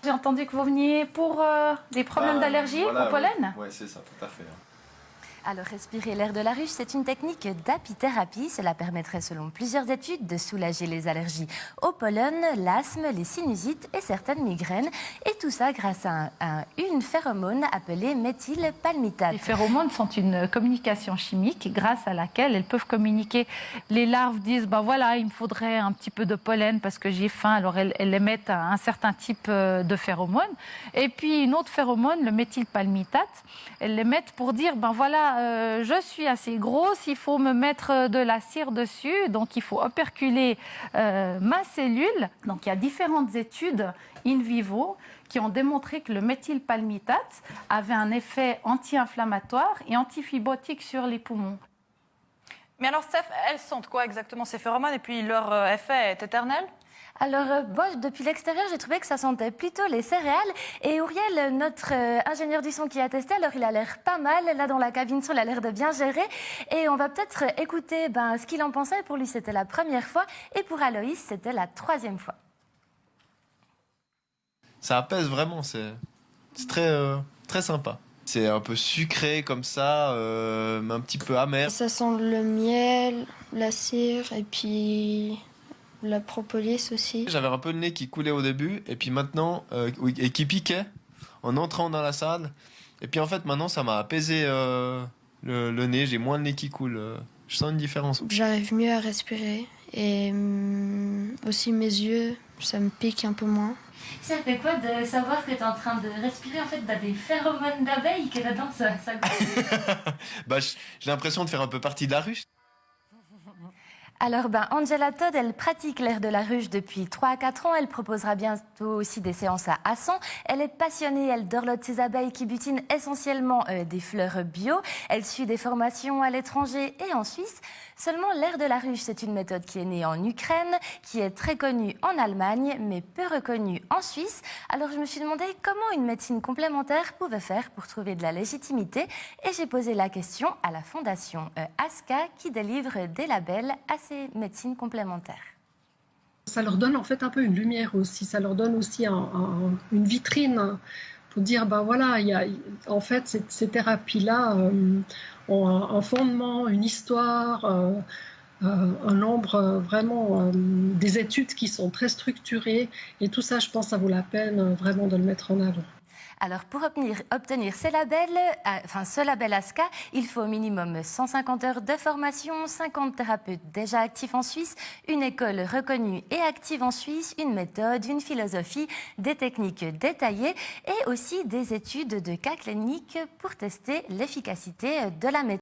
J'ai entendu que vous veniez pour des problèmes d'allergie au pollen. Oui, c'est ça, tout à fait. Alors, respirer l'air de la ruche, c'est une technique d'apithérapie. Cela permettrait, selon plusieurs études, de soulager les allergies au pollen, l'asthme, les sinusites et certaines migraines. Et tout ça grâce à une phéromone appelée méthylpalmitate. Les phéromones sont une communication chimique grâce à laquelle elles peuvent communiquer. Les larves disent, ben voilà, il me faudrait un petit peu de pollen parce que j'ai faim. Alors, elles émettent un certain type de phéromone. Et puis, une autre phéromone, le méthylpalmitate, elles l'émettent pour dire, ben voilà, je suis assez grosse, il faut me mettre de la cire dessus, donc il faut operculer ma cellule. Donc il y a différentes études in vivo qui ont démontré que le méthylpalmitate avait un effet anti-inflammatoire et antifibrotique sur les poumons. Mais alors Steph, elles sentent quoi exactement ces phéromones et puis leur effet est éternel? Alors, depuis l'extérieur, j'ai trouvé que ça sentait plutôt les céréales. Et Auriel, notre ingénieur du son qui a testé, alors il a l'air pas mal. Là, dans la cabine son, il a l'air de bien gérer. Et on va peut-être écouter ce qu'il en pensait. Pour lui, c'était la première fois. Et pour Aloïs, c'était la 3e fois. Ça apaise vraiment, c'est très, très sympa. C'est un peu sucré comme ça, un petit peu amer. Ça sent le miel, la cire et puis la propolis aussi. J'avais un peu le nez qui coulait au début, et puis maintenant, et qui piquait en entrant dans la salle. Et puis en fait, maintenant, ça m'a apaisé le nez, j'ai moins le nez qui coule. Je sens une différence. J'arrive mieux à respirer et aussi mes yeux, ça me pique un peu moins. Ça fait quoi de savoir que tu es en train de respirer en fait des phéromones d'abeilles, que là-dedans ça J'ai l'impression de faire un peu partie de la ruche. Alors, Angela Todd, elle pratique l'air de la ruche depuis 3 à 4 ans. Elle proposera bientôt aussi des séances à Hassan. Elle est passionnée, elle dorlote ses abeilles qui butinent essentiellement des fleurs bio. Elle suit des formations à l'étranger et en Suisse. Seulement, l'air de la ruche, c'est une méthode qui est née en Ukraine, qui est très connue en Allemagne, mais peu reconnue en Suisse. Alors, je me suis demandé comment une médecine complémentaire pouvait faire pour trouver de la légitimité. Et j'ai posé la question à la fondation ASCA, qui délivre des labels à ces médecines complémentaires. Ça leur donne en fait un peu une lumière aussi, ça leur donne aussi une vitrine pour dire, voilà, en fait, ces thérapies-là ont un fondement, une histoire, un nombre vraiment, des études qui sont très structurées, et tout ça, je pense, ça vaut la peine vraiment de le mettre en avant. Alors, pour obtenir ces labels, ce label ASCA, il faut au minimum 150 heures de formation, 50 thérapeutes déjà actifs en Suisse, une école reconnue et active en Suisse, une méthode, une philosophie, des techniques détaillées et aussi des études de cas cliniques pour tester l'efficacité de la méthode.